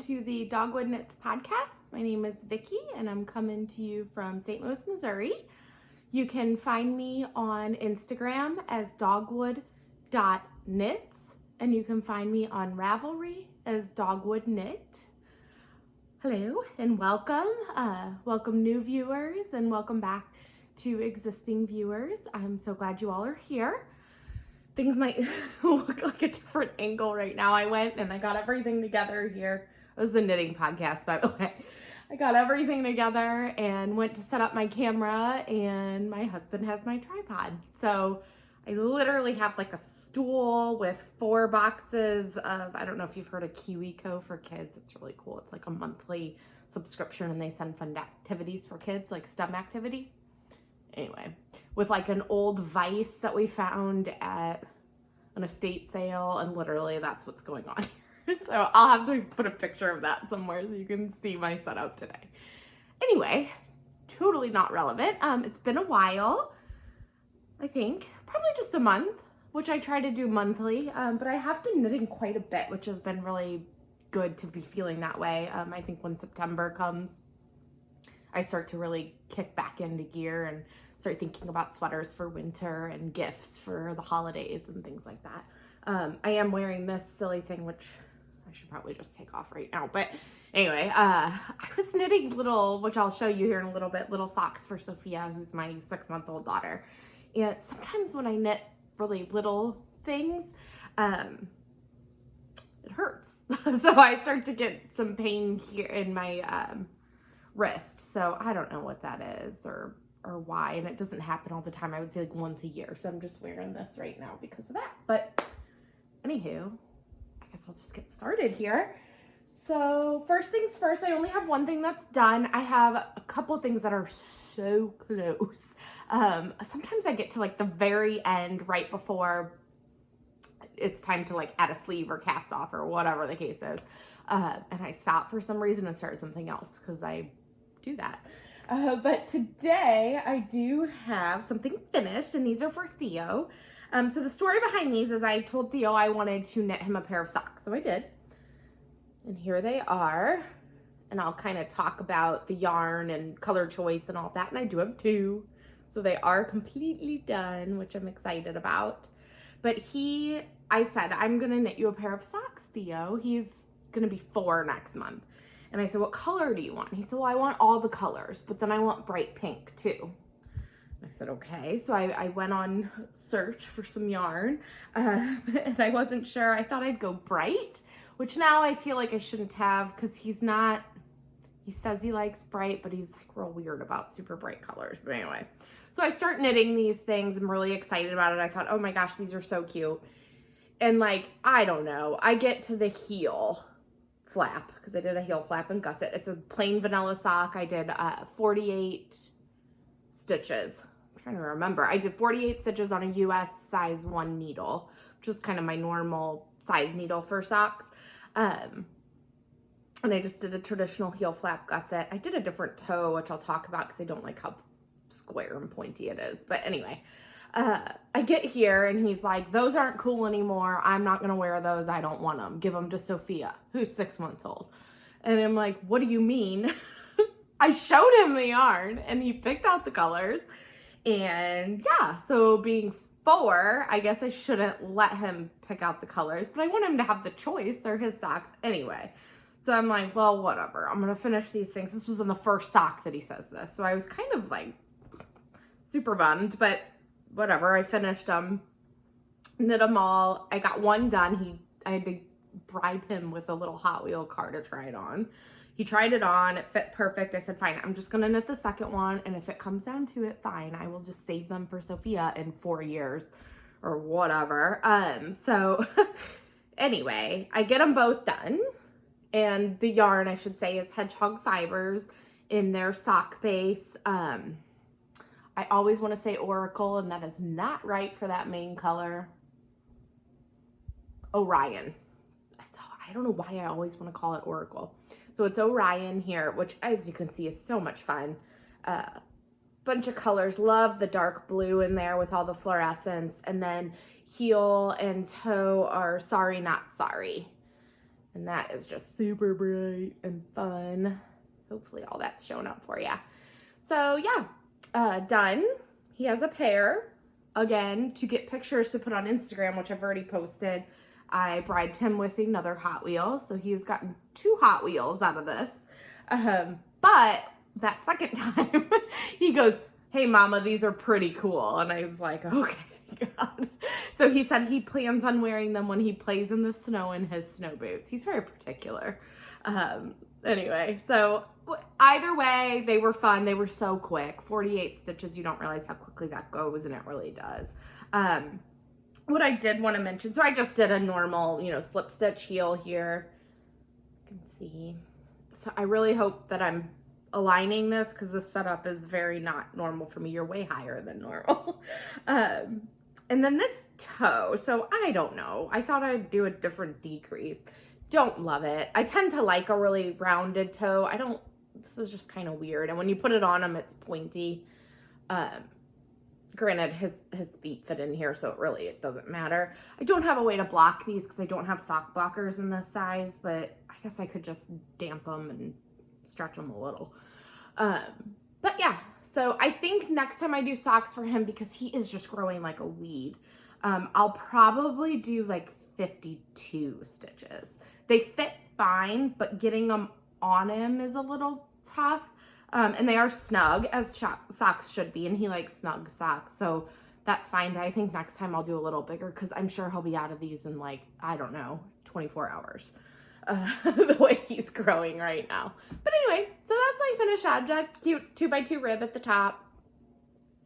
to the Dogwood Knits podcast. My name is Vicki and I'm coming to you from St. Louis, Missouri. You can find me on Instagram as dogwood.knits and you can find me on Ravelry as Dogwood Knit. Hello and welcome. Welcome new viewers and welcome back to existing viewers. I'm so glad you all are here. Things might look like a different angle right now. I went and I got everything together here. It was a knitting podcast, by the way. I got everything together and went to set up my camera, and my husband has my tripod. So I literally have like a stool with 4 boxes of, I don't know if you've heard of KiwiCo for kids. It's really cool. It's like a monthly subscription and they send fun activities for kids, like STEM activities. Anyway, with like an old vise that we found at an estate sale, and literally that's what's going on here. So I'll have to put a picture of that somewhere so you can see my setup today. Anyway, totally not relevant. It's been a while, I think, probably just a month, which I try to do monthly, but I have been knitting quite a bit, which has been really good to be feeling that way. I think when September comes, I start to really kick back into gear and start thinking about sweaters for winter and gifts for the holidays and things like that. I am wearing this silly thing, which I should probably just take off right now. But anyway, I was knitting little, which I'll show you here in a little bit, little socks for Sophia, who's my 6-month-old daughter. And sometimes when I knit really little things, it hurts. So I start to get some pain here in my wrist. So I don't know what that is or why, and it doesn't happen all the time. I would say like once a year. So I'm just wearing this right now because of that. But anywho, I guess I'll just get started here. So first things first, I only have one thing that's done. I have a couple things that are so close. Sometimes I get to like the very end right before it's time to like add a sleeve or cast off or whatever the case is. And I stop for some reason and start something else because I do that. But today I do have something finished, and these are for Theo. So the story behind these is I told Theo I wanted to knit him a pair of socks. So I did. And here they are. And I'll kind of talk about the yarn and color choice and all that. And I do have 2. So they are completely done, which I'm excited about. But I said, I'm going to knit you a pair of socks, Theo. He's going to be 4 next month. And I said, what color do you want? And he said, well, I want all the colors, but then I want bright pink too. I said, okay. So I went on search for some yarn, and I wasn't sure. I thought I'd go bright, which now I feel like I shouldn't have, because he says he likes bright, but he's like real weird about super bright colors. But anyway, so I start knitting these things. I'm really excited about it. I thought, oh my gosh, these are so cute. And like, I don't know, I get to the heel flap, because I did a heel flap and gusset. It's a plain vanilla sock. I did 48 stitches. I'm trying to remember. I did 48 stitches on a US size 1 needle, which is kind of my normal size needle for socks. And I just did a traditional heel flap gusset. I did a different toe, which I'll talk about because I don't like how square and pointy it is. But anyway, I get here and he's like, those aren't cool anymore. I'm not going to wear those. I don't want them. Give them to Sophia, who's 6 months old. And I'm like, what do you mean? I showed him the yarn and he picked out the colors. And yeah, so being 4, I guess I shouldn't let him pick out the colors, but I want him to have the choice. They're his socks anyway. So I'm like, well, whatever. I'm going to finish these things. This was on the first sock that he says this. So I was kind of like super bummed, but whatever. I finished them, knit them all. I got one done. I had to bribe him with a little Hot Wheel car to try it on. He tried it on. It fit perfect. I said, fine, I'm just going to knit the second one. And if it comes down to it, fine. I will just save them for Sophia in 4 years or whatever. So anyway, I get them both done. And the yarn, I should say, is Hedgehog fibers in their sock base. I always want to say Oracle, and that is not right for that main color. Orion. I don't know why I always want to call it Oracle. So it's Orion here, which as you can see is so much fun. Bunch of colors. Love the dark blue in there with all the fluorescence. And then heel and toe are Sorry Not Sorry. And that is just super bright and fun. Hopefully all that's showing up for you. So yeah, done. He has a pair. Again, to get pictures to put on Instagram, which I've already posted, I bribed him with another Hot Wheel. So he's gotten 2 Hot Wheels out of this. But that second time, he goes, "Hey mama, these are pretty cool." And I was like, okay, thank God. So he said he plans on wearing them when he plays in the snow in his snow boots. He's very particular. Anyway, so either way, they were fun. They were so quick. 48 stitches, you don't realize how quickly that goes, and it really does. What I did want to mention, so I just did a normal, slip stitch heel here. You can see. So I really hope that I'm aligning this because this setup is very not normal for me. You're way higher than normal. And then this toe, so I don't know. I thought I'd do a different decrease. Don't love it. I tend to like a really rounded toe. This is just kind of weird. And when you put it on him, it's pointy. Granted, his feet fit in here, so it doesn't matter. I don't have a way to block these because I don't have sock blockers in this size, but I guess I could just damp them and stretch them a little. But yeah, so I think next time I do socks for him, because he is just growing like a weed, I'll probably do like 52 stitches. They fit fine, but getting them on him is a little tough. And they are snug, as socks should be, and he likes snug socks, so that's fine. But I think next time I'll do a little bigger, because I'm sure he'll be out of these in like, I don't know, 24 hours. The way he's growing right now. But anyway, so that's my finished object. Cute 2x2 rib at the top.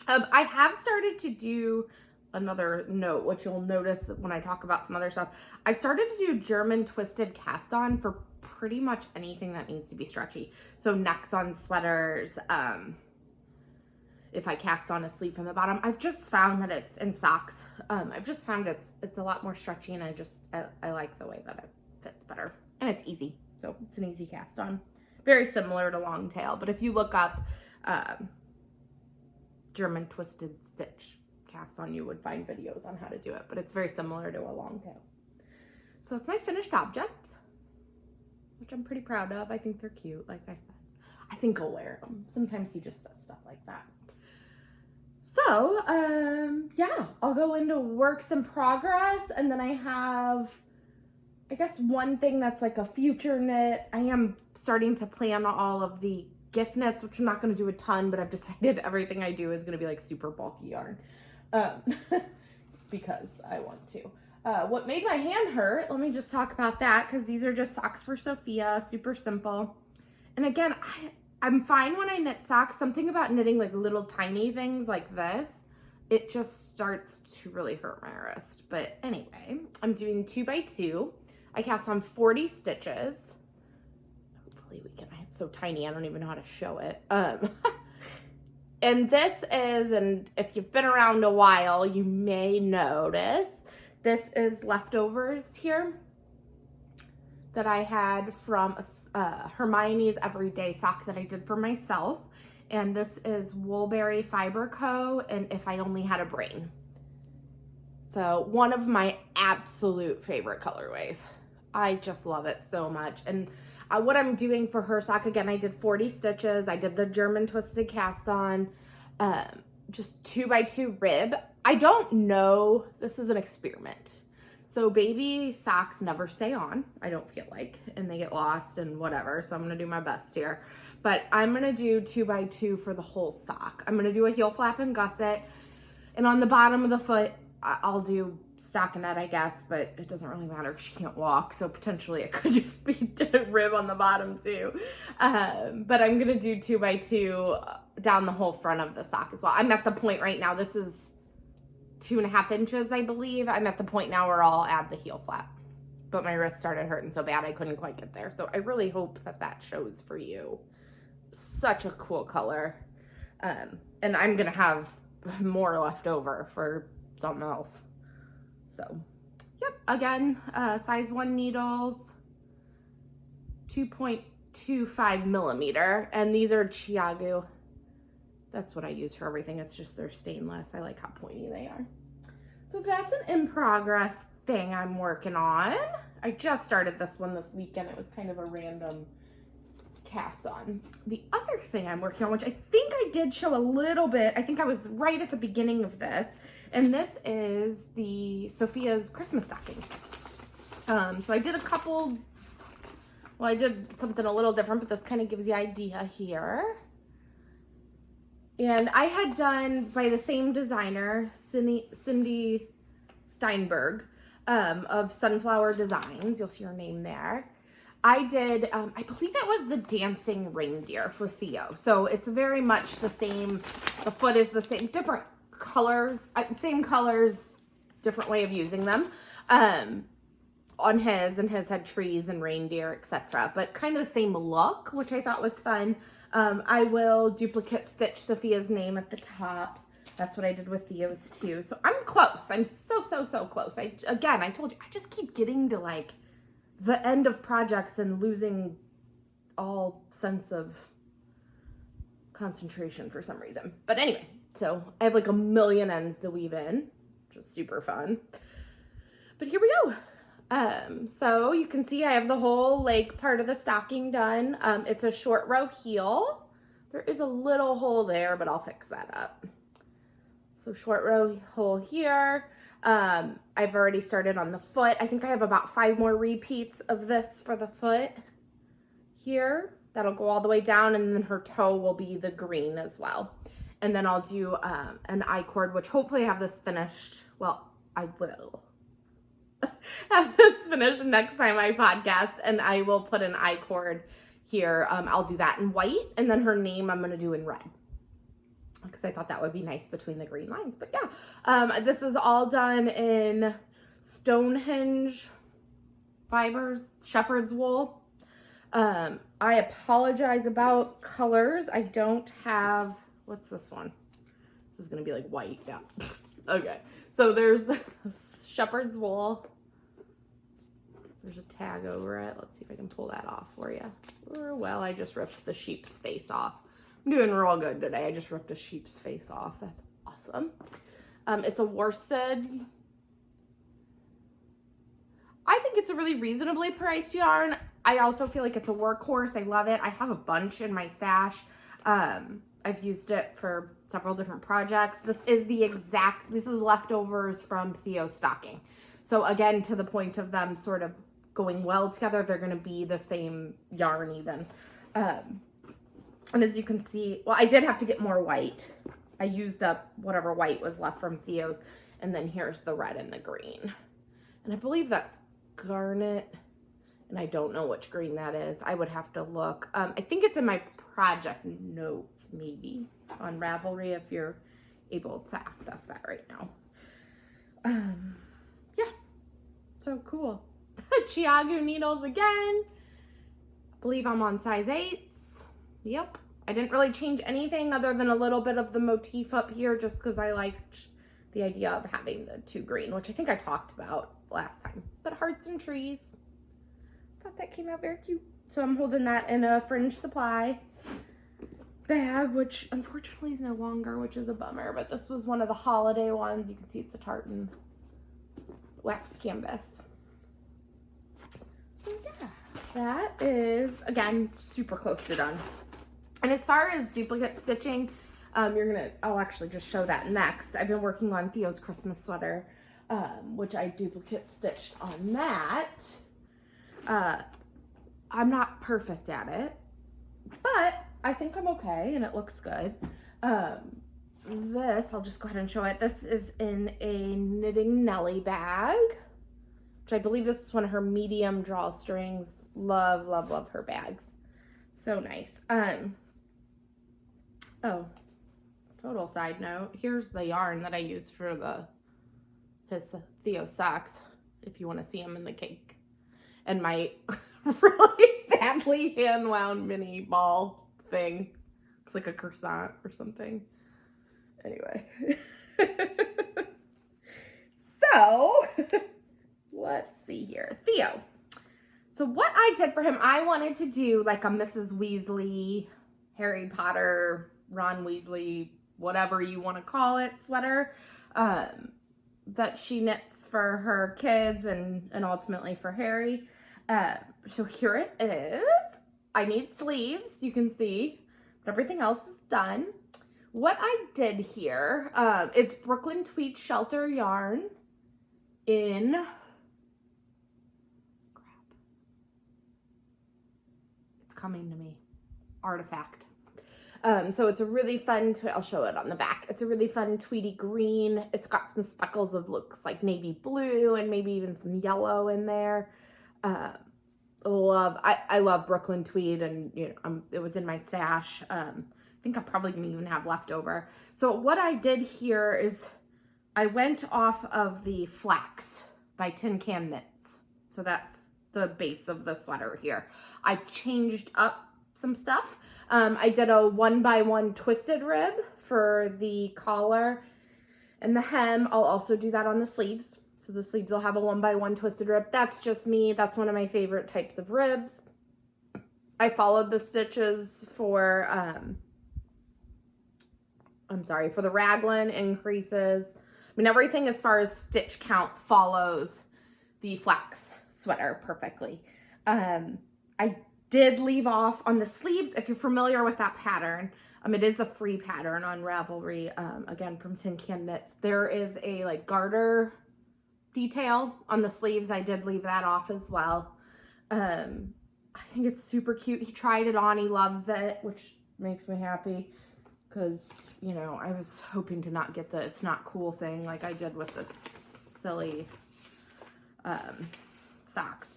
I have started to do another note, which you'll notice when I talk about some other stuff. I've started to do German twisted cast on for pretty much anything that needs to be stretchy. So necks on sweaters, if I cast on a sleeve from the bottom. I've just found that it's in socks. I've just found it's a lot more stretchy, and I like the way that it fits better. And it's easy. So it's an easy cast on. Very similar to long tail, but if you look up German twisted stitch cast on, you would find videos on how to do it, but it's very similar to a long tail. So that's my finished object, which I'm pretty proud of. I think they're cute, like I said. I think I'll wear them. Sometimes he just does stuff like that. So, yeah, I'll go into works in progress, and then I have, I guess, one thing that's like a future knit. I am starting to plan all of the gift knits, which I'm not going to do a ton, but I've decided everything I do is going to be like super bulky yarn, because I want to. What made my hand hurt, let me just talk about that, because these are just socks for Sophia, super simple. And again, I'm fine when I knit socks. Something about knitting like little tiny things like this, it just starts to really hurt my wrist. But anyway, I'm doing 2x2. I cast on 40 stitches. Hopefully we can, it's so tiny, I don't even know how to show it. And this is, and if you've been around a while, you may notice, this is leftovers here that I had from Hermione's Everyday sock that I did for myself. And this is Woolberry Fiber Co. and If I Only Had a Brain. So one of my absolute favorite colorways. I just love it so much. And what I'm doing for her sock, again, I did 40 stitches. I did the German twisted cast on, just 2x2 rib. I don't know, this is an experiment. So baby socks never stay on, I don't feel like, and they get lost and whatever, so I'm gonna do my best here. But I'm gonna do 2x2 for the whole sock. I'm gonna do a heel flap and gusset, and on the bottom of the foot, I'll do stockinette, I guess, but it doesn't really matter because she can't walk, so potentially it could just be a rib on the bottom too. But I'm gonna do 2x2 down the whole front of the sock as well. I'm at the point right now, this is 2.5 inches, I believe. I'm at the point now where I'll add the heel flap, but my wrist started hurting so bad I couldn't quite get there. So I really hope that that shows for you. Such a cool color. And I'm gonna have more left over for something else. So, yep, again, size 1 needles, 2.25 millimeter, and these are Chiagu. That's what I use for everything. It's just they're stainless. I like how pointy they are. So So that's an in progress thing I'm working on. I just started this one this weekend. It was kind of a random cast on. The other thing I'm working on, which I think I did show a little bit, I think I was right at the beginning of this, and this is the Sophia's Christmas stocking. So I did a couple, well, I did something a little different, but this kind of gives the idea here. And I had done by the same designer, Cindy Steinberg, of Sunflower Designs. You'll see her name there. I did, I believe that was the dancing reindeer for Theo. So it's very much the same, the foot is the same, different colors, same colors, different way of using them. On his, and his had trees and reindeer, etc. But kind of the same look, which I thought was fun. I will duplicate stitch Sophia's name at the top. That's what I did with Theo's too. So I'm close. I'm so close. Again, I told you, I just keep getting to like the end of projects and losing all sense of concentration for some reason. But anyway, so I have like a million ends to weave in, which is super fun. But here we go. So you can see I have the whole leg part of the stocking done. It's a short row heel. There is a little hole there, but I'll fix that up. So short row hole here. I've already started on the foot. I think I have about 5 more repeats of this for the foot here. That'll go all the way down, and then her toe will be the green as well. And then I'll do an I-cord, which hopefully I have this finished. Well, I will have this finished next time I podcast, and I will put an I-cord here. I'll do that in white, and then her name I'm going to do in red, because I thought that would be nice between the green lines. But yeah, this is all done in Stonehenge fibers, shepherd's wool. I apologize about colors. I don't have, what's this one? This is going to be like white. Yeah. Okay. So there's the shepherd's wool. There's a tag over it. Let's see if I can pull that off for you. Well, I just ripped the sheep's face off. I'm doing real good today. I just ripped a sheep's face off. That's awesome. It's a worsted. I think it's a really reasonably priced yarn. I also feel like it's a workhorse. I love it. I have a bunch in my stash. I've used it for several different projects. This is this is leftovers from Theo's stocking. So again, to the point of them sort of going well together, they're going to be the same yarn even. And as you can see, well, I did have to get more white. I used up whatever white was left from Theo's. And then here's the red and the green. And I believe that's Garnet. And I don't know which green that is. I would have to look. I think it's in my project notes, maybe, on Ravelry, if you're able to access that right now. Yeah. So cool. Chiagu needles again. I believe I'm on size 8s. Yep. I didn't really change anything other than a little bit of the motif up here, just because I liked the idea of having the 2 green, which I think I talked about last time. But hearts and trees. Thought that came out very cute. So I'm holding that in a Fringe Supply bag, which unfortunately is no longer, which is a bummer. But this was one of the holiday ones. You can see it's a tartan wax canvas. So yeah, that is, again, super close to done. And as far as duplicate stitching, I'll actually just show that next. I've been working on Theo's Christmas sweater, which I duplicate stitched on that. I'm not perfect at it, but I think I'm okay and it looks good. This, I'll just go ahead and show it. This is in a Knitting Nellie bag, which I believe this is one of her medium drawstrings. Love, love, love her bags. So nice. Oh, total side note. Here's the yarn that I used for his Theo socks, if you want to see them in the cake. And my really badly hand wound mini ball thing. Looks like a croissant or something. Anyway. So, let's see here. Theo. So what I did for him, I wanted to do like a Mrs. Weasley, Harry Potter, Ron Weasley, whatever you want to call it, sweater. that she knits for her kids and ultimately for Harry. So here it is. I need sleeves, you can see, but everything else is done. What I did here, it's Brooklyn Tweed Shelter yarn in, crap, it's coming to me, Artifact. So it's a really fun, I'll show it on the back. It's a really fun tweedy green. It's got some speckles of looks like navy blue and maybe even some yellow in there. I love Brooklyn Tweed, and you know, it was in my stash. I think I probably gonna even have leftover. So what I did here is I went off of the Flax by Tin Can Knits. So that's the base of the sweater here. I changed up some stuff. I did a 1x1 twisted rib for the collar and the hem. I'll also do that on the sleeves. So the sleeves will have a 1x1 twisted rib. That's just me. That's one of my favorite types of ribs. I followed the stitches for, for the raglan increases. I mean, everything as far as stitch count follows the Flax sweater perfectly. I did leave off on the sleeves. If you're familiar with that pattern, it is a free pattern on Ravelry, again from Tin Can Knits. There is a like garter detail on the sleeves. I did leave that off as well. I think it's super cute. He tried it on, he loves it, which makes me happy because, you know, I was hoping to not get the it's not cool thing like I did with the silly socks.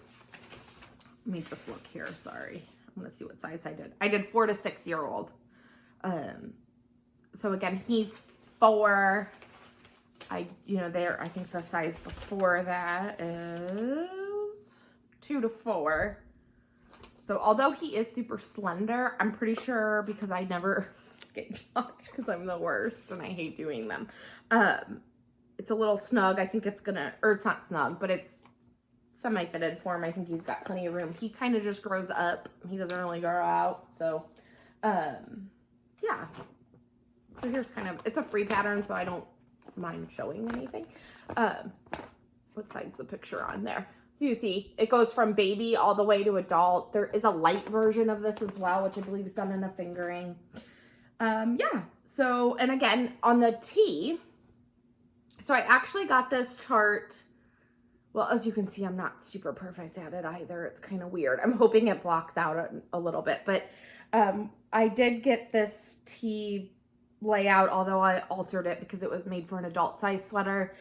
Let me just look here. Sorry. I'm going to see what size I did. I did 4 to 6 year old. So again, he's 4. I think the size before that is 2 to 4. So although he is super slender, I'm pretty sure because I never skate jocked because I'm the worst and I hate doing them. It's a little snug. I think it's it's not snug, but it's semi-fitted for him. I think he's got plenty of room. He kind of just grows up. He doesn't really grow out. So, yeah. So here's it's a free pattern, so I don't mind showing anything. What side's the picture on there? So you see, it goes from baby all the way to adult. There is a light version of this as well, which I believe is done in a fingering. Yeah. So, and again, on the tee, so I actually got this chart. Well, as you can see, I'm not super perfect at it either. It's kind of weird. I'm hoping it blocks out a little bit, but I did get this tee layout, although I altered it because it was made for an adult size sweater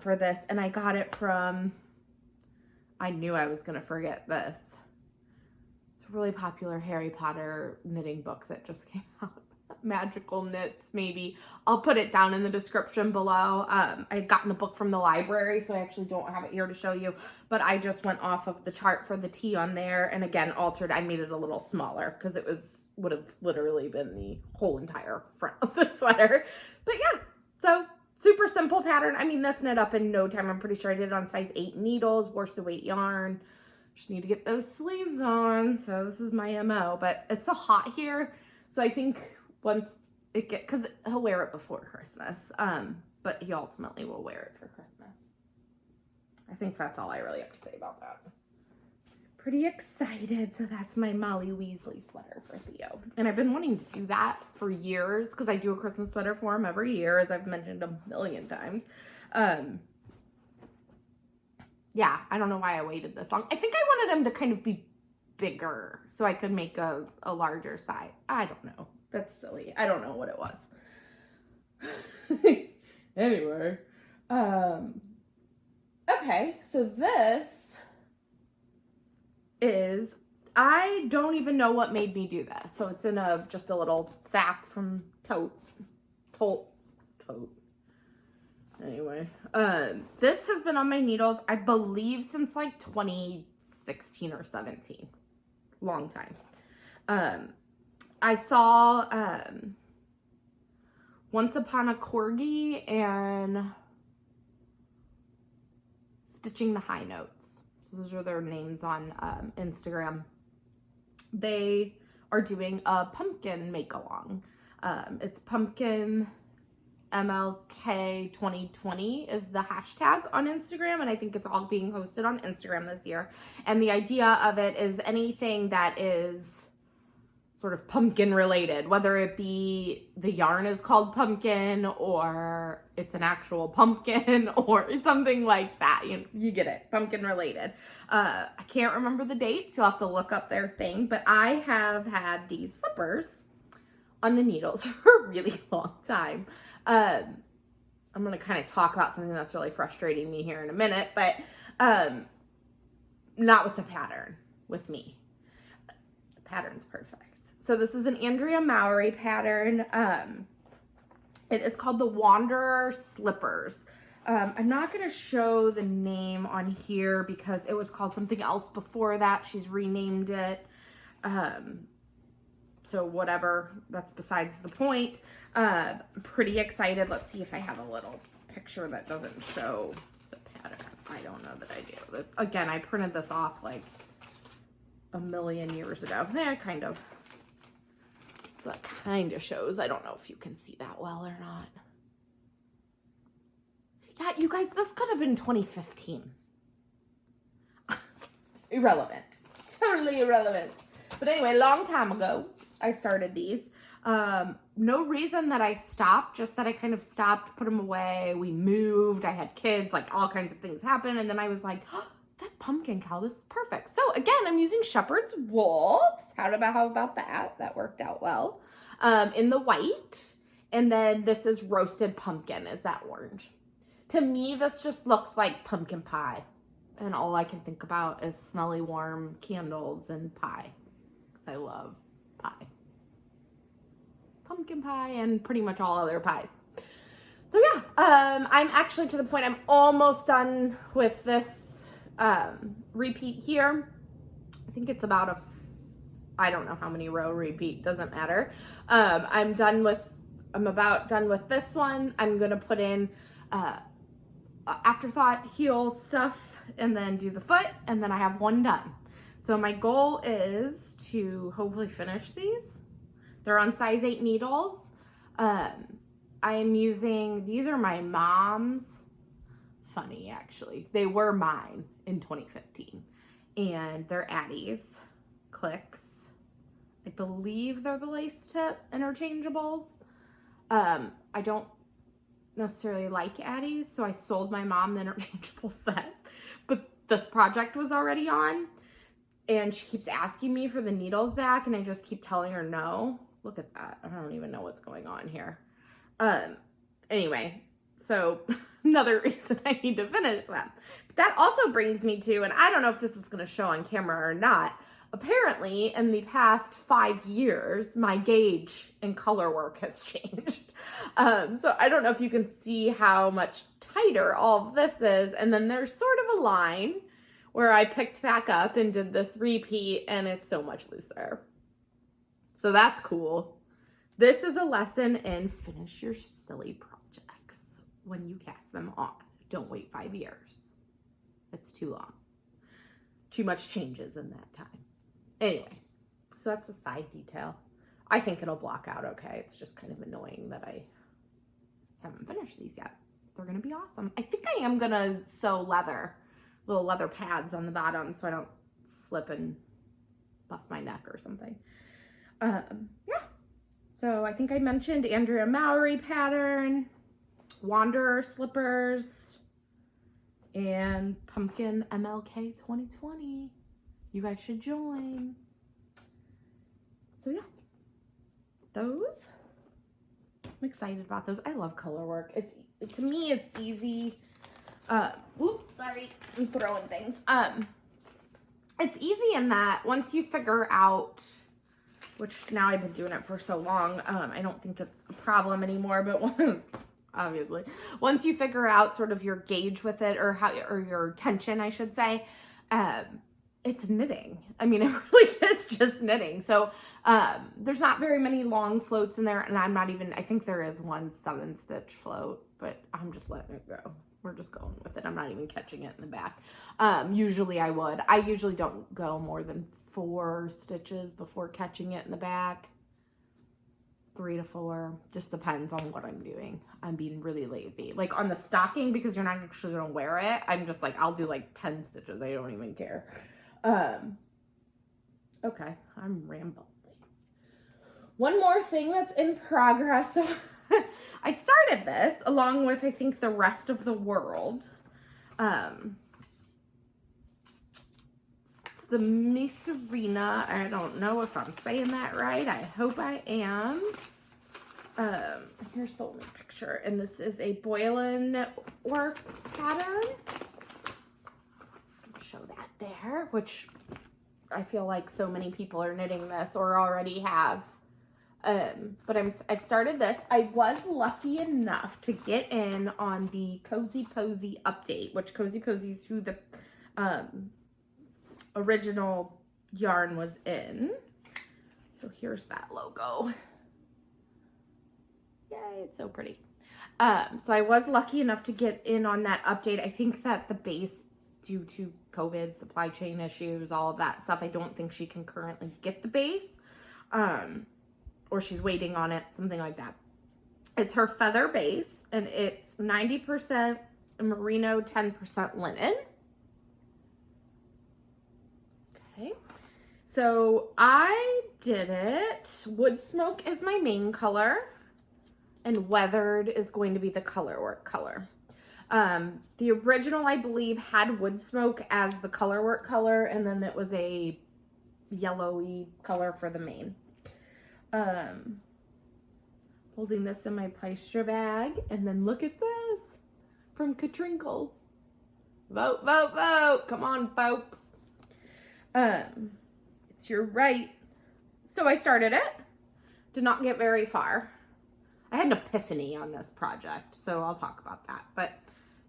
for this, and I got it from, I knew I was going to forget this. It's a really popular Harry Potter knitting book that just came out. Magical Knits, maybe. I'll put it down in the description below. I had gotten the book from the library, so I actually don't have it here to show you, but I just went off of the chart for the tee on there, and again, altered. I made it a little smaller because it would have literally been the whole entire front of the sweater. But yeah, so super simple pattern. I mean, this knit up in no time. I'm pretty sure I did it on size 8 needles, worsted weight yarn. Just need to get those sleeves on, so this is my MO, but it's so hot here, so I think once it because he'll wear it before Christmas, but he ultimately will wear it for Christmas. I think that's all I really have to say about that. Pretty excited. So that's my Molly Weasley sweater for Theo, and I've been wanting to do that for years because I do a Christmas sweater for him every year, as I've mentioned a million times. Yeah, I don't know why I waited this long. I think I wanted him to kind of be bigger so I could make a larger size. I don't know. That's silly. I don't know what it was. Anyway. Okay, so this is, I don't even know what made me do this. So it's in just a little sack from Tote. Anyway, this has been on my needles, I believe, since like 2016 or 17. Long time. I saw Once Upon a Corgi and Stitching the High Notes. So those are their names on Instagram. They are doing a pumpkin make-along. It's pumpkin MLK 2020 is the hashtag on Instagram, and I think it's all being hosted on Instagram this year. And the idea of it is anything that is sort of pumpkin related, whether it be the yarn is called pumpkin or it's an actual pumpkin or something like that. You get it, pumpkin related. I can't remember the dates. You'll have to look up their thing, but I have had these slippers on the needles for a really long time. I'm going to kind of talk about something that's really frustrating me here in a minute, but not with the pattern, with me. The pattern's perfect. So this is an Andrea Mowry pattern. It is called the Wanderer Slippers. I'm not going to show the name on here because it was called something else before that. She's renamed it. So whatever, that's besides the point. I'm pretty excited. Let's see if I have a little picture that doesn't show the pattern. I don't know that I do. Again, I printed this off like a million years ago. There, kind of. So that kind of shows. I don't know if you can see that well or not. Yeah, you guys, this could have been 2015. Irrelevant. Totally irrelevant. But anyway, long time ago, I started these. No reason that I stopped, just that I kind of stopped, put them away. We moved. I had kids, like all kinds of things happened. And then I was like, oh, that pumpkin cowl, this is perfect. So again, I'm using shepherd's wool. How about that? That worked out well. In the white. And then this is roasted pumpkin, is that orange. To me, this just looks like pumpkin pie. And all I can think about is smelly warm candles and pie. Because I love pie. Pumpkin pie and pretty much all other pies. So yeah, I'm actually to the point I'm almost done with this repeat here. I think it's about I don't know how many row repeat, doesn't matter. I'm about done with this one. I'm gonna put in afterthought heel stuff and then do the foot, and then I have one done. So my goal is to hopefully finish these. They're on size 8 needles. I'm using, these are my mom's. Funny, actually. They were mine in 2015. And they're Addie's clicks. I believe they're the lace tip interchangeables. I don't necessarily like Addie's, so I sold my mom the interchangeable set. But this project was already on. And she keeps asking me for the needles back, and I just keep telling her no. Look at that. I don't even know what's going on here. Anyway, so another reason I need to finish them. But that also brings me to, and I don't know if this is going to show on camera or not, apparently in the past 5 years, my gauge and color work has changed. So I don't know if you can see how much tighter all of this is. And then there's sort of a line where I picked back up and did this repeat, and it's so much looser. So that's cool. This is a lesson in finish your silly projects when you cast them on. Don't wait 5 years. It's too long. Too much changes in that time. Anyway, so that's a side detail. I think it'll block out okay. It's just kind of annoying that I haven't finished these yet. They're going to be awesome. I think I am going to sew little leather pads on the bottom so I don't slip and bust my neck or something. Yeah. So I think I mentioned Andrea Mowry pattern, Wanderer slippers, and Pumpkin MLK 2020. You guys should join. So yeah, those. I'm excited about those. I love color work. To me, it's easy. Oops, sorry, I'm throwing things. It's easy in that once you figure out, which now I've been doing it for so long, I don't think it's a problem anymore, but obviously, once you figure out sort of your gauge with it, or your tension, I should say, it's knitting. I mean, it really is just knitting. So, there's not very many long floats in there, and I think there is one 7-stitch float, but I'm just letting it go. We're just going with it. I'm not even catching it in the back. Usually I would. I usually don't go more than 4 stitches before catching it in the back. 3 to 4. Just depends on what I'm doing. I'm being really lazy. Like on the stocking, because you're not actually gonna wear it, I'm just like, I'll do like 10 stitches. I don't even care. Okay, I'm rambling. One more thing that's in progress. So I started this along with, I think, the rest of the world. It's the Misurina. I don't know if I'm saying that right. I hope I am. Here's the only picture, and this is a Boylan Works pattern. I'll show that there, which I feel like so many people are knitting this or already have. But I've started this. I was lucky enough to get in on the Cozy Posy update, which Cozy Posy is who the original yarn was in. So here's that logo. Yay, it's so pretty. So I was lucky enough to get in on that update. I think that the base, due to COVID, supply chain issues, all of that stuff, I don't think she can currently get the base. Or she's waiting on it, something like that. It's her feather base, and it's 90% merino, 10% linen. Okay, so I did it. Woodsmoke is my main color, and Weathered is going to be the color work color. The original, I believe, had Woodsmoke as the color work color, and then it was a yellowy color for the main. Holding this in my Plystre bag, and then look at this from Katrinkles. Vote, vote, vote. Come on, folks. It's your right. So I started it. Did not get very far. I had an epiphany on this project, so I'll talk about that. But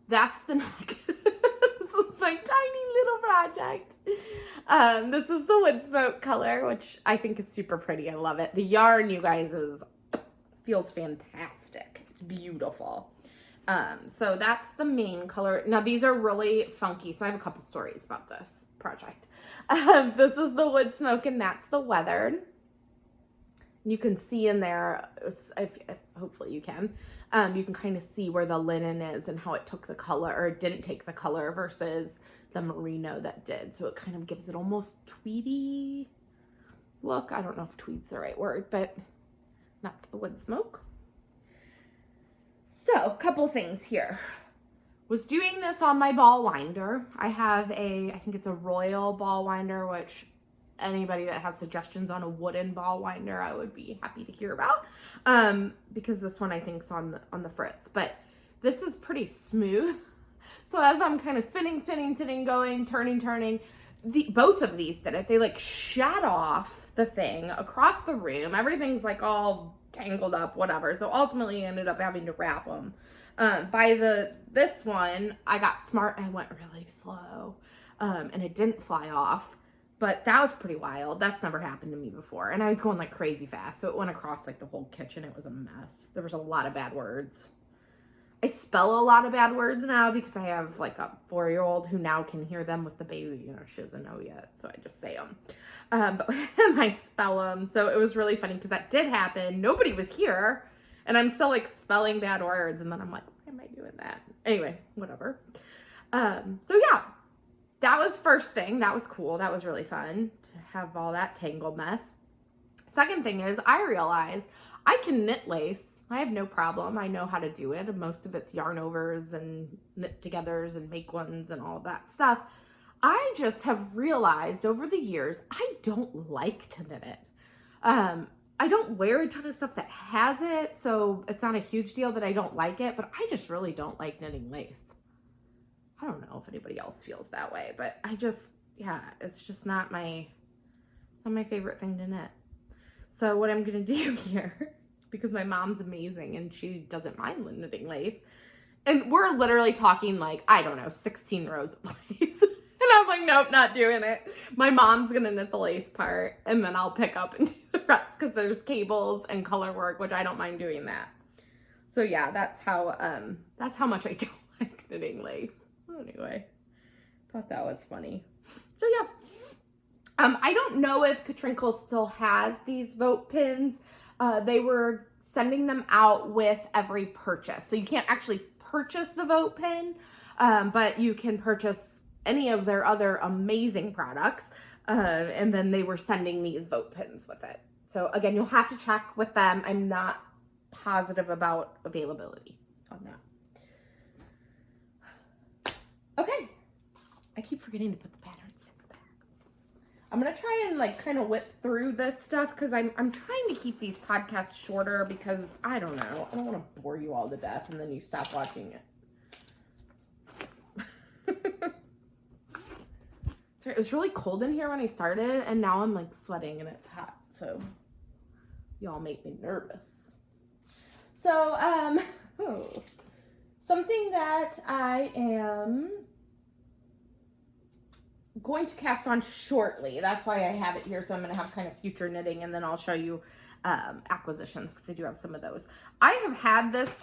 that's the neck. This is my tiny little project. This is the Woodsmoke color, which I think is super pretty. I love it. The yarn, you guys, feels fantastic. It's beautiful. So that's the main color. Now these are really funky, so I have a couple stories about this project. This is the Woodsmoke, and that's the Weathered. You can see in there, hopefully you can kind of see where the linen is and how it took the color, or didn't take the color, versus the merino that did. So it kind of gives it almost tweedy look. I don't know if tweed's the right word, but that's the Woodsmoke. So a couple things here. Was doing this on my ball winder. I have I think it's a royal ball winder, which anybody that has suggestions on a wooden ball winder, I would be happy to hear about. Because this one I think is on the Fritz, but this is pretty smooth. So as I'm kind of spinning, going, turning, both of these did it. They like shot off the thing across the room. Everything's like all tangled up, whatever. So ultimately I ended up having to wrap them. This one, I got smart and I went really slow. And it didn't fly off. But that was pretty wild. That's never happened to me before. And I was going like crazy fast. So it went across like the whole kitchen. It was a mess. There was a lot of bad words. I spell a lot of bad words now because I have like a 4-year-old who now can hear them with the baby. You know, she doesn't know yet. So I just say them. But with him, I spell them. So it was really funny because that did happen. Nobody was here. And I'm still like spelling bad words. And then I'm like, why am I doing that? Anyway, whatever. So yeah. That was first thing. That was cool. That was really fun to have all that tangled mess. Second thing is I realized I can knit lace. I have no problem. I know how to do it. Most of it's yarn overs and knit togethers and make ones and all that stuff. I just have realized over the years, I don't like to knit it. I don't wear a ton of stuff that has it, so it's not a huge deal that I don't like it, but I just really don't like knitting lace. I don't know if anybody else feels that way, but I just, yeah, it's just not my favorite thing to knit. So what I'm going to do here, because my mom's amazing and she doesn't mind knitting lace, and we're literally talking like, I don't know, 16 rows of lace. And I'm like, nope, not doing it. My mom's going to knit the lace part, and then I'll pick up and do the rest because there's cables and color work, which I don't mind doing that. So yeah, that's how much I don't like knitting lace. Anyway, thought that was funny. So yeah, I don't know if Katrinkles still has these vote pins. they were sending them out with every purchase. So you can't actually purchase the vote pin, but you can purchase any of their other amazing products. And then they were sending these vote pins with it. So again, you'll have to check with them. I'm not positive about availability on that. Okay. I keep forgetting to put the patterns in the bag. I'm going to try and like kind of whip through this stuff because I'm trying to keep these podcasts shorter because I don't know. I don't want to bore you all to death and then you stop watching it. Sorry, it was really cold in here when I started and now I'm like sweating and it's hot. So y'all make me nervous. So, something that I am going to cast on shortly. That's why I have it here. So I'm going to have kind of future knitting and then I'll show you acquisitions because I do have some of those. I have had this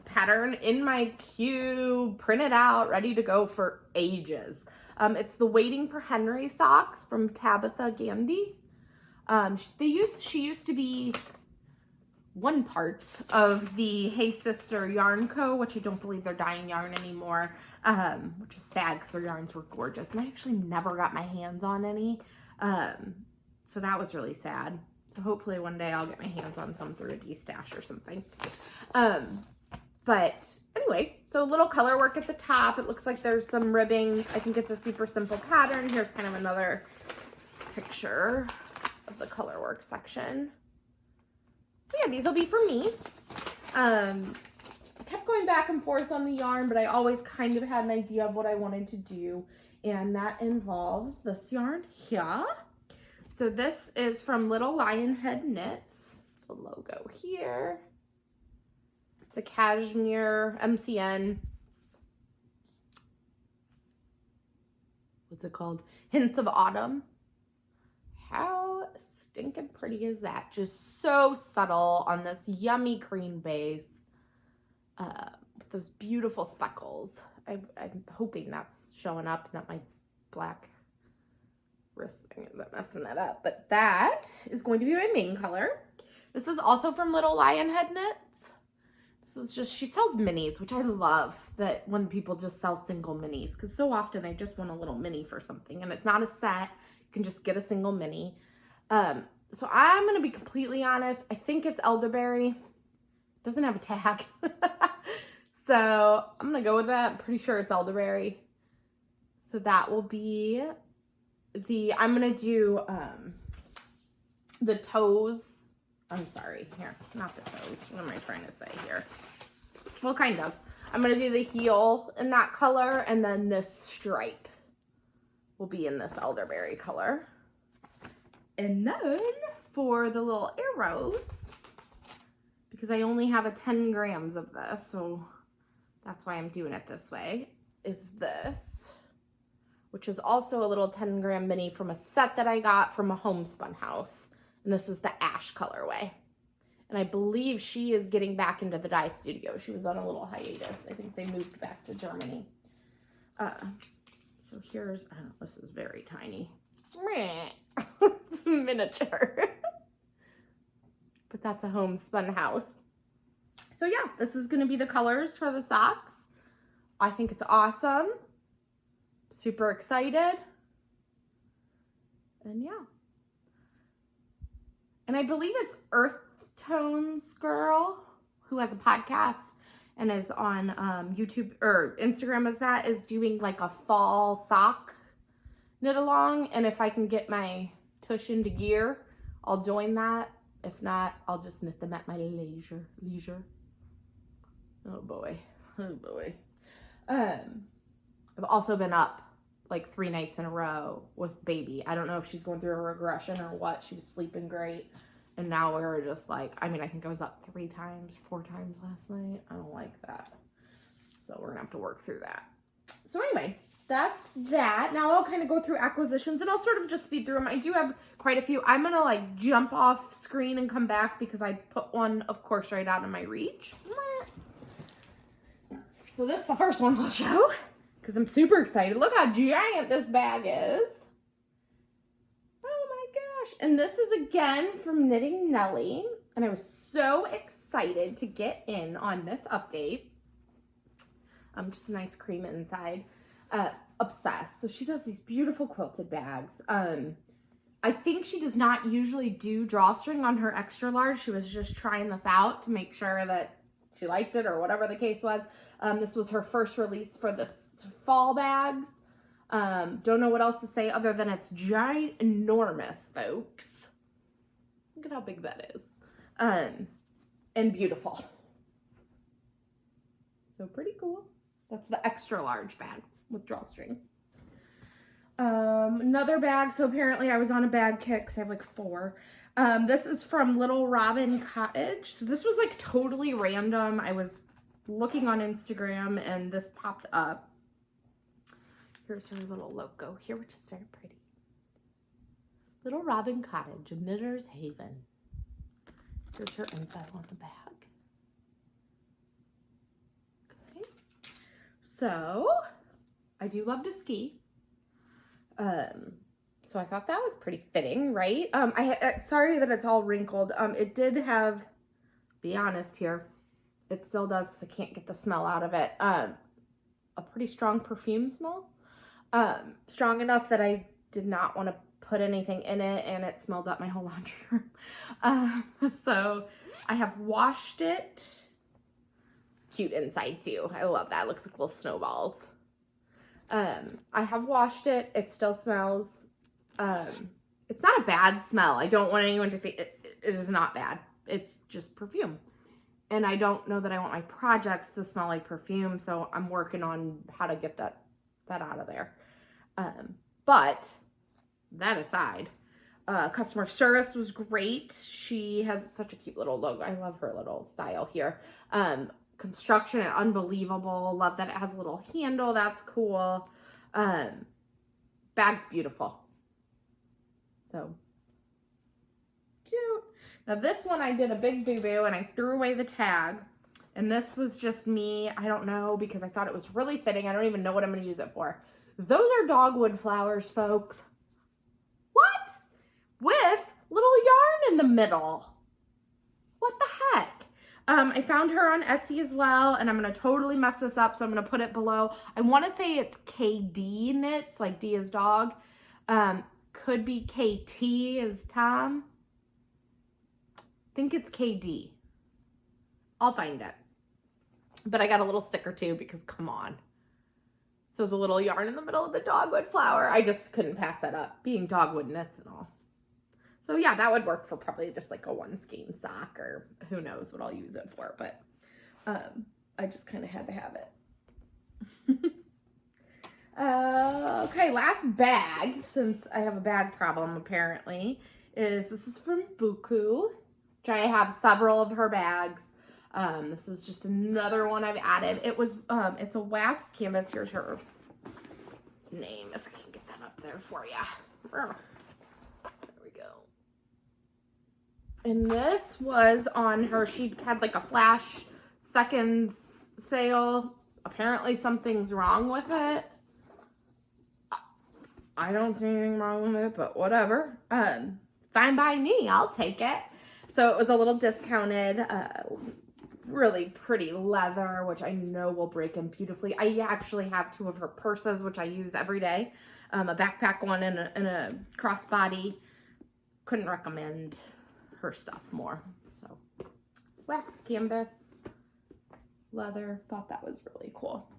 pattern in my queue, printed out, ready to go for ages. It's the Waiting for Henry socks from Tabitha Gandy. She used to be one part of the Hey Sister Yarn Co., which I don't believe they're dyeing yarn anymore, which is sad because their yarns were gorgeous. And I actually never got my hands on any. So that was really sad. So hopefully one day I'll get my hands on some through a D-stash or something. But anyway, so a little color work at the top. It looks like there's some ribbing. I think it's a super simple pattern. Here's kind of another picture of the color work section. So yeah, these will be for me. I kept going back and forth on the yarn, but I always kind of had an idea of what I wanted to do. And that involves this yarn here. So this is from Little Lionhead Knits. It's a logo here. It's a cashmere MCN. What's it called? Hints of Autumn. How stinking pretty is that? Just so subtle on this yummy cream base with those beautiful speckles. I'm hoping that's showing up, not my black wrist thing isn't messing that up. But that is going to be my main color. This is also from Little Lionhead Knits. This is just, she sells minis, which I love that when people just sell single minis, because so often I just want a little mini for something and it's not a set. You can just get a single mini. So I'm going to be completely honest. I think it's elderberry. It doesn't have a tag. So I'm going to go with that. I'm pretty sure it's elderberry. So that will be I'm going to do the toes. I'm sorry. Here, not the toes. What am I trying to say here? Well, kind of. I'm going to do the heel in that color, and then this stripe will be in this elderberry color. And then for the little arrows, because I only have 10 grams of this, so that's why I'm doing it this way, is this, which is also a little 10-gram mini from a set that I got from a homespun house. And this is the ash colorway. And I believe she is getting back into the dye studio. She was on a little hiatus. I think they moved back to Germany. So here's, oh, this is very tiny. It's miniature. But that's a homespun house. So yeah, this is going to be the colors for the socks. I think it's awesome. Super excited. And yeah. And I believe it's Earth Tones Girl who has a podcast and is on YouTube or Instagram is doing like a fall sock knit along. And if I can get my tush into gear, I'll join that. If not, I'll just knit them at my leisure. Oh boy. Oh boy. I've also been up like 3 nights in a row with baby. I don't know if she's going through a regression or what. She was sleeping great. And now we're just like, I mean, I think I was up 4 times last night. I don't like that. So we're gonna have to work through that. So anyway, that's that. Now I'll kind of go through acquisitions and I'll sort of just speed through them. I do have quite a few. I'm gonna like jump off screen and come back because I put one, of course, right out of my reach. So this is the first one I'll show because I'm super excited. Look how giant this bag is. Oh my gosh. And this is again from Knitting Nellie. And I was so excited to get in on this update. Just a nice cream inside. Obsessed. So she does these beautiful quilted bags. I think she does not usually do drawstring on her extra large. She was just trying this out to make sure that she liked it or whatever the case was. This was her first release for the fall bags. Don't know what else to say other than it's ginormous, folks. Look at how big that is. And beautiful. So pretty cool. That's the extra large bag with drawstring. Another bag. So apparently I was on a bag kick because I have like 4. This is from Little Robin Cottage. So this was like totally random. I was looking on Instagram and this popped up. Here's her little logo here, which is very pretty. Little Robin Cottage, a knitter's haven. Here's her info on the bag. Okay. So, I do love to ski. So I thought that was pretty fitting, right? Sorry that it's all wrinkled. It did have, be honest here, it still does because I can't get the smell out of it. A pretty strong perfume smell. Strong enough that I did not want to put anything in it, and it smelled up my whole laundry room. So I have washed it. Cute inside too. I love that. It looks like little snowballs. I have washed it. It still smells. It's not a bad smell. I don't want anyone to think it is not bad. It's just perfume. And I don't know that I want my projects to smell like perfume, so I'm working on how to get that out of there. But that aside, customer service was great. She has such a cute little logo. I love her little style here. Construction, unbelievable. Love that it has a little handle. That's cool. Bag's beautiful. So cute. Now this one I did a big boo-boo and I threw away the tag. And this was just me. I don't know because I thought it was really fitting. I don't even know what I'm going to use it for. Those are dogwood flowers, folks. What? With little yarn in the middle. What the heck? I found her on Etsy as well, and I'm going to totally mess this up, so I'm going to put it below. I want to say it's KD Knits, like D as dog. Could be KT as Tom. I think it's KD. I'll find it. But I got a little sticker too, because come on. So the little yarn in the middle of the dogwood flower, I just couldn't pass that up, being dogwood knits and all. So yeah, that would work for probably just like a one skein sock, or who knows what I'll use it for, but I just kind of had to have it. Okay, last bag, since I have a bag problem apparently, this is from Bookhou, which I have several of her bags. This is just another one I've added. It was, it's a wax canvas. Here's her name, if I can get that up there for you. There we go. And this was on her, she had like a flash seconds sale. Apparently something's wrong with it. I don't see anything wrong with it, but whatever. Fine by me, I'll take it. So it was a little discounted, really pretty leather, which I know will break in beautifully. I actually have 2 of her purses, which I use every day. A backpack one and a crossbody. Couldn't recommend her stuff more. So wax canvas, leather, thought that was really cool.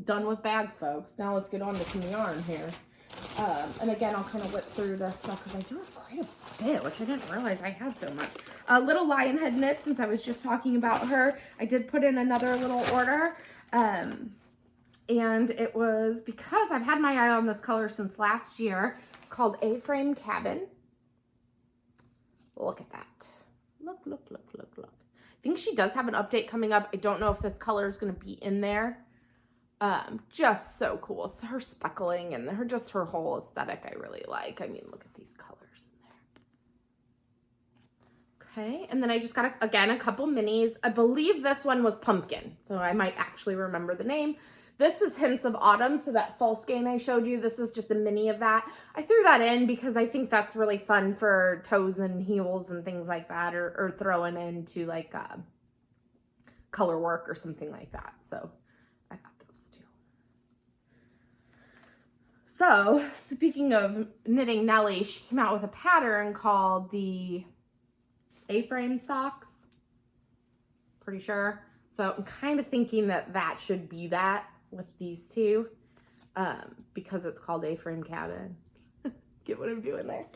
Done with bags, folks. Now let's get on to some yarn here. And again, I'll kind of whip through this stuff because I do have quite a bit, which I didn't realize I had so much. Little Lionhead Knit, since I was just talking about her, I did put in another little order. And it was because I've had my eye on this color since last year, called A-Frame Cabin. Look at that. Look, look, look, look, look. I think she does have an update coming up. I don't know if this color is going to be in there. Just so cool. So her speckling and her whole aesthetic I really like. I mean, look at these colors in there. Okay, and then I just got, again, a couple minis. I believe this one was Pumpkin, so I might actually remember the name. This is Hints of Autumn, so that fall skein I showed you, this is just a mini of that. I threw that in because I think that's really fun for toes and heels and things like that, or throwing into like color work or something like that. So I got those too. So speaking of knitting Nellie, she came out with a pattern called the A-frame socks. Pretty sure. So I'm kind of thinking that that should be that with these two, because it's called A-frame cabin. Get what I'm doing there.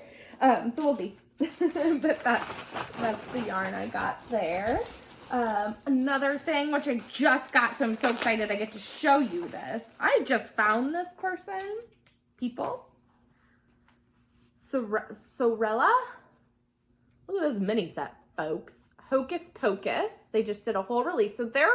So we'll see. But that's the yarn I got there. Another thing, which I just got, so I'm so excited I get to show you this. I just found this people. Sewrella. Look at this mini set, folks. Hocus Pocus. They just did a whole release. So their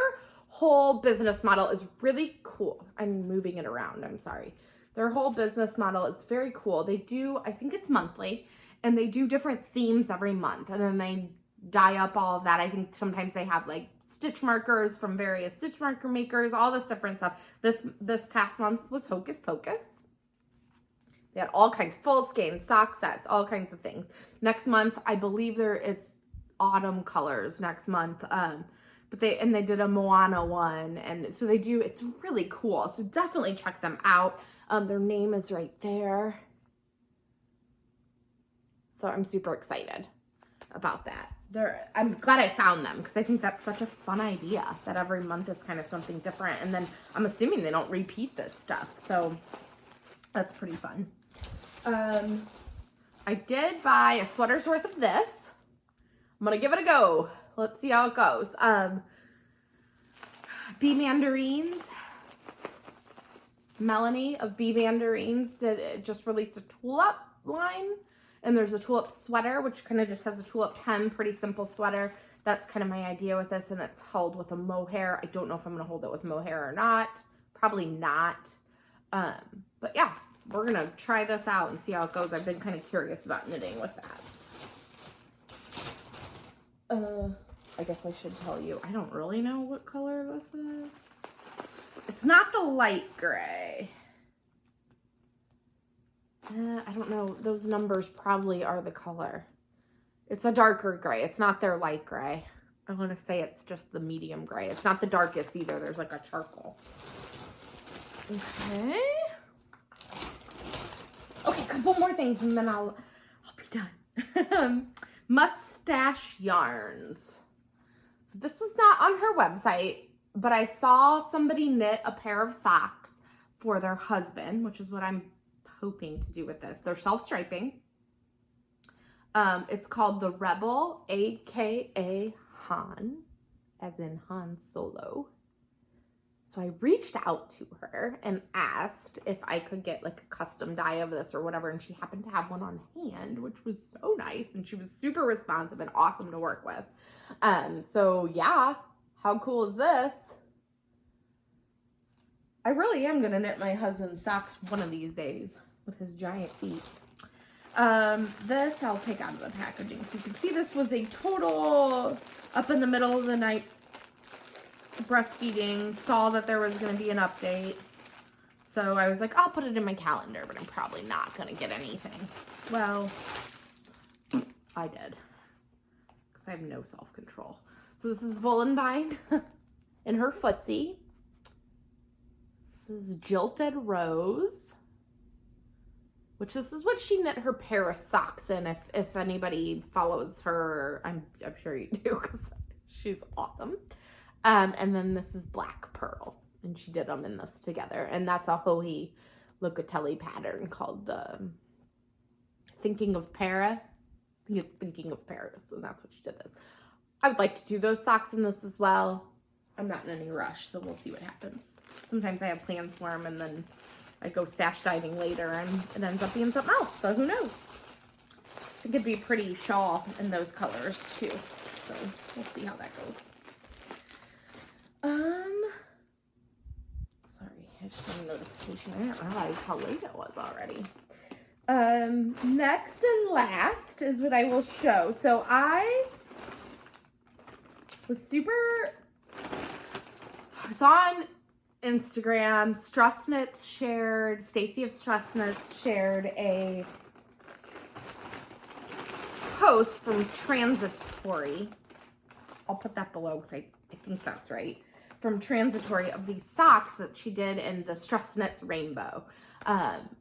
whole business model is really cool. I'm moving it around. I'm sorry. Their whole business model is very cool. They do, I think it's monthly, and they do different themes every month. And then they dye up all of that. I think sometimes they have like stitch markers from various stitch marker makers, all this different stuff. This past month was Hocus Pocus. They had all kinds, full skein, sock sets, all kinds of things. Next month, I believe it's autumn colors next month. But they did a Moana one, and so they do, it's really cool. So definitely check them out. Their name is right there. So I'm super excited about that. I'm glad I found them because I think that's such a fun idea that every month is kind of something different. And then I'm assuming they don't repeat this stuff. So that's pretty fun. I did buy a sweater's worth of this. I'm going to give it a go. Let's see how it goes. Bee Mandarins. Melanie of Bee Mandarins just released a tulip line. And there's a tulip sweater, which kind of just has a tulip hem, pretty simple sweater. That's kind of my idea with this, and it's held with a mohair. I don't know if I'm going to hold it with mohair or not. Probably not. But yeah, we're going to try this out and see how it goes. I've been kind of curious about knitting with that. I guess I should tell you, I don't really know what color this is. It's not the light gray. I don't know. Those numbers probably are the color. It's a darker gray. It's not their light gray. I want to say it's just the medium gray. It's not the darkest either. There's like a charcoal. Okay. Okay, a couple more things and then I'll be done. Mustache Yarns. So this was not on her website, but I saw somebody knit a pair of socks for their husband, which is what I'm hoping to do with this. They're self-striping. It's called the Rebel, aka Han, as in Han Solo. So I reached out to her and asked if I could get like a custom dye of this or whatever, and she happened to have one on hand, which was so nice, and she was super responsive and awesome to work with. So yeah, how cool is this? I really am gonna knit my husband's socks one of these days with his giant feet. This I'll take out of the packaging. So you can see this was a total up in the middle of the night breastfeeding, saw that there was going to be an update. So I was like, I'll put it in my calendar, but I'm probably not going to get anything. Well, I did. Because I have no self-control. So this is Voolenvine in her footsie. This is Jilted Rose. Which this is what she knit her pair of socks in. If anybody follows her, I'm sure you do because she's awesome. And then this is Black Pearl, and she did them in this together. And that's a Hohi Locatelli pattern called the Thinking of Paris. I think it's Thinking of Paris, and that's what she did this. I would like to do those socks in this as well. I'm not in any rush, so we'll see what happens. Sometimes I have plans for them, and then I go stash diving later, and it ends up being something else, so who knows? I think it'd be a pretty shawl in those colors, too. So we'll see how that goes. Sorry, I just got a notification. I didn't realize how late it was already. Next and last is what I will show. So I was on Instagram, Stacy of Stressnits shared a post from Transitory. I'll put that below because I think that's right. From Transitory, of these socks that she did in the Stressnits Rainbow,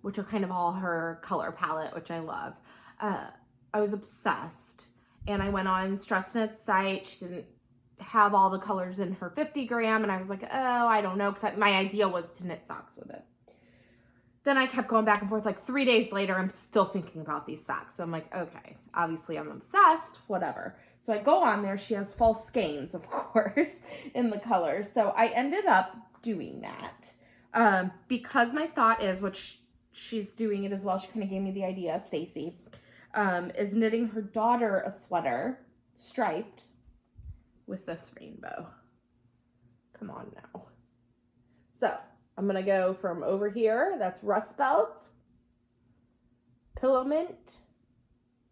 which are kind of all her color palette, which I love. I was obsessed, and I went on Stressnit's site. She didn't have all the colors in her 50 gram, and I was like, oh, I don't know, because my idea was to knit socks with it. Then I kept going back and forth. Like 3 days later, I'm still thinking about these socks. So I'm like, okay, obviously I'm obsessed, whatever. So I go on there. She has false skeins, of course, in the colors. So I ended up doing that because my thought is, which she's doing it as well. She kind of gave me the idea, Stacy, is knitting her daughter a sweater, striped, with this rainbow. Come on now. So I'm going to go from over here. That's Rust Belt, Pillow Mint,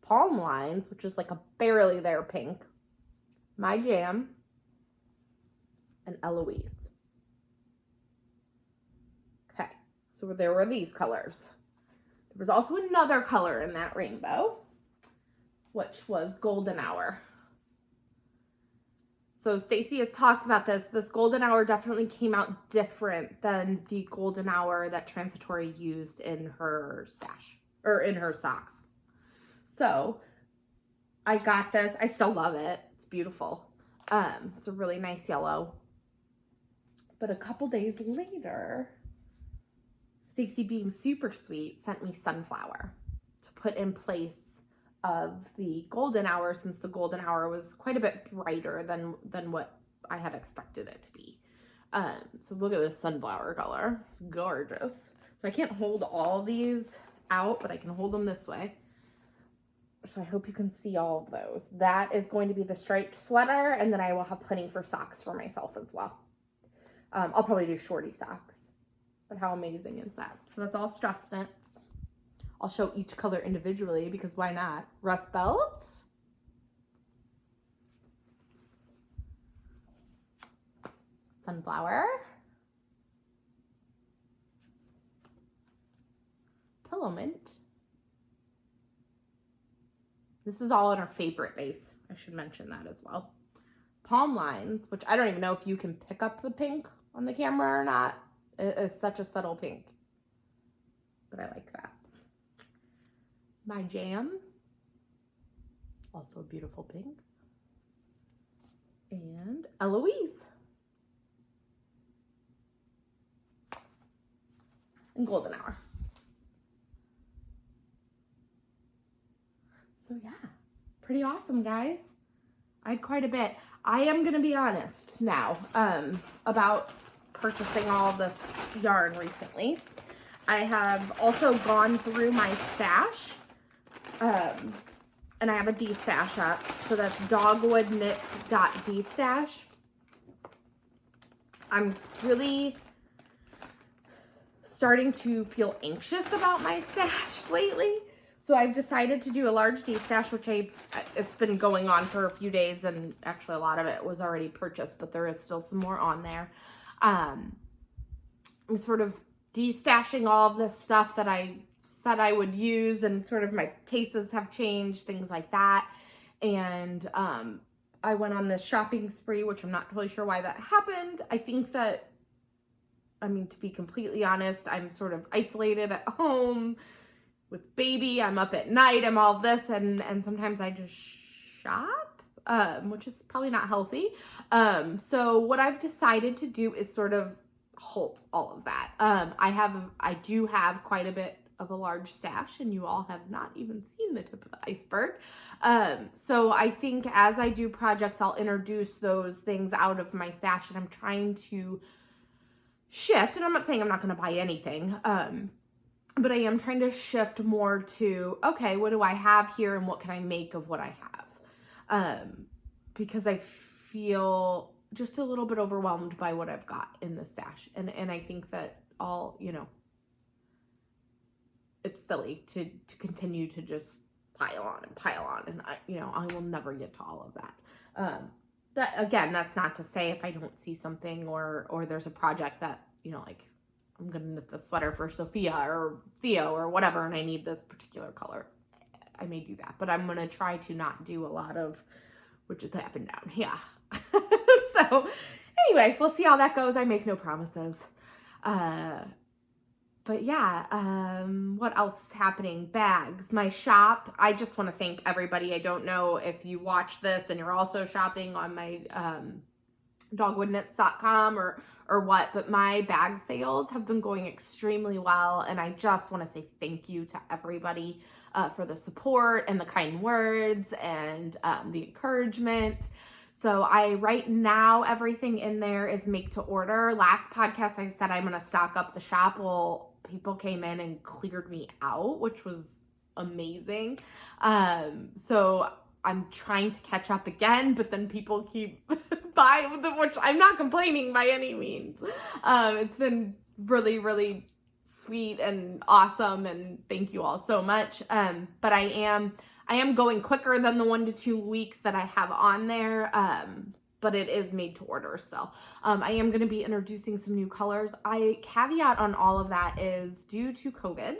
Palm Lines, which is like a barely there pink, My Jam, and Eloise. Okay, so there were these colors. There was also another color in that rainbow, which was Golden Hour. So Stacy has talked about this. This Golden Hour definitely came out different than the Golden Hour that Transitory used in her stash, or in her socks. So I got this. I still love it. It's beautiful. It's a really nice yellow. But a couple days later, Stacy, being super sweet, sent me Sunflower to put in place of the Golden Hour, since the Golden Hour was quite a bit brighter than what I had expected it to be. So look at this Sunflower color. It's gorgeous. So I can't hold all these out, but I can hold them this way. So I hope you can see all of those. That is going to be the striped sweater, and then I will have plenty for socks for myself as well. I'll probably do shorty socks, but how amazing is that? So that's all Stress Knits. I'll show each color individually because why not? Rust Belt, Sunflower, Pillow Mint. This is all in our favorite base. I should mention that as well. Palm Lines, which I don't even know if you can pick up the pink on the camera or not. It is such a subtle pink, but I like that. My Jam, also a beautiful pink. And Eloise. And Golden Hour. So yeah, pretty awesome, guys. I had quite a bit. I am going to be honest now about purchasing all this yarn recently. I have also gone through my stash. And I have a D-stash up. So that's dogwoodknits.dstash. I'm really starting to feel anxious about my stash lately. So I've decided to do a large D-stash, which it's been going on for a few days, and actually a lot of it was already purchased, but there is still some more on there. I'm sort of de-stashing all of this stuff that I said I would use, and sort of my tastes have changed, things like that. And I went on this shopping spree, which I'm not totally sure why that happened. I think that, I mean, to be completely honest, I'm sort of isolated at home with baby. I'm up at night, I'm all this, and sometimes I just shop, which is probably not healthy. So what I've decided to do is sort of halt all of that. I do have quite a bit of a large stash, and you all have not even seen the tip of the iceberg. So I think as I do projects, I'll introduce those things out of my stash, and I'm trying to shift, and I'm not saying I'm not going to buy anything, but I am trying to shift more to, okay, what do I have here, and what can I make of what I have? Because I feel just a little bit overwhelmed by what I've got in the stash, and I think that all, you know, it's silly to continue to just pile on, and I will never get to all of that. That again, that's not to say if I don't see something or there's a project that you know, like I'm going to knit the sweater for Sophia or Theo or whatever, and I need this particular color, I may do that. But I'm going to try to not do a lot of, which is up and down. Yeah. So anyway, we'll see how that goes. I make no promises. But yeah, what else is happening? Bags, my shop. I just want to thank everybody. I don't know if you watch this and you're also shopping on my dogwoodknits.com or what, but my bag sales have been going extremely well, and I just want to say thank you to everybody for the support and the kind words and the encouragement. So right now, everything in there is make to order. Last podcast, I said I'm going to stock up the shop. Well, people came in and cleared me out, which was amazing. So I'm trying to catch up again, but then people keep buying, which I'm not complaining by any means. It's been really, really sweet and awesome, and thank you all so much. But I am going quicker than the 1 to 2 weeks that I have on there, but it is made to order still. I am going to be introducing some new colors. Caveat on all of that is due to COVID.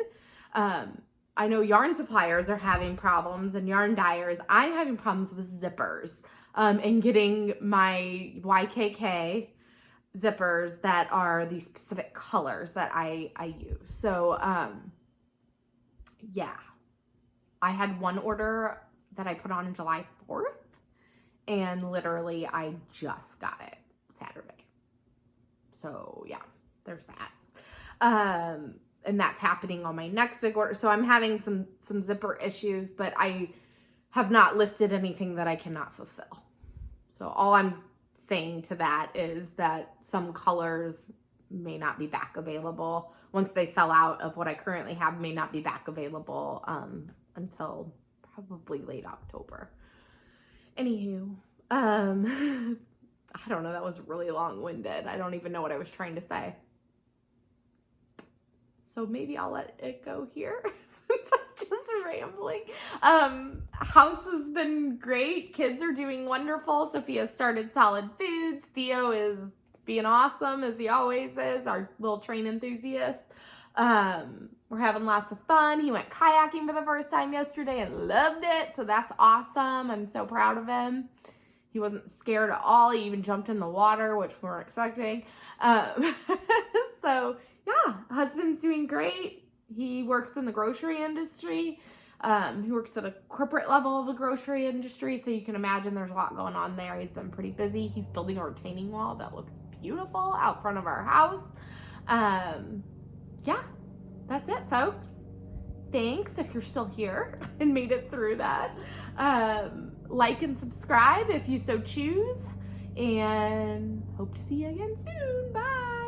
I know yarn suppliers are having problems and yarn dyers. I'm having problems with zippers and getting my YKK zippers that are the specific colors that I use. So yeah, I had one order that I put on July 4th, and literally I just got it Saturday. So yeah, there's that. And that's happening on my next big order. So I'm having some zipper issues, but I have not listed anything that I cannot fulfill. So all I'm saying to that is that some colors may not be back available. Once they sell out of what I currently have, may not be back available until probably late October. Anywho, I don't know, that was really long-winded. I don't even know what I was trying to say. So maybe I'll let it go here since I'm just rambling. House has been great. Kids are doing wonderful. Sophia started Solid Foods. Theo is being awesome, as he always is, our little train enthusiast. We're having lots of fun. He went kayaking for the first time yesterday and loved it. So that's awesome. I'm so proud of him. He wasn't scared at all. He even jumped in the water, which we weren't expecting. So yeah, husband's doing great. He works in the grocery industry. He works at a corporate level of the grocery industry, so you can imagine there's a lot going on there. He's been pretty busy. He's building a retaining wall that looks beautiful out front of our house. Yeah, that's it, folks. Thanks if you're still here and made it through that. Like and subscribe if you so choose, and hope to see you again soon. Bye.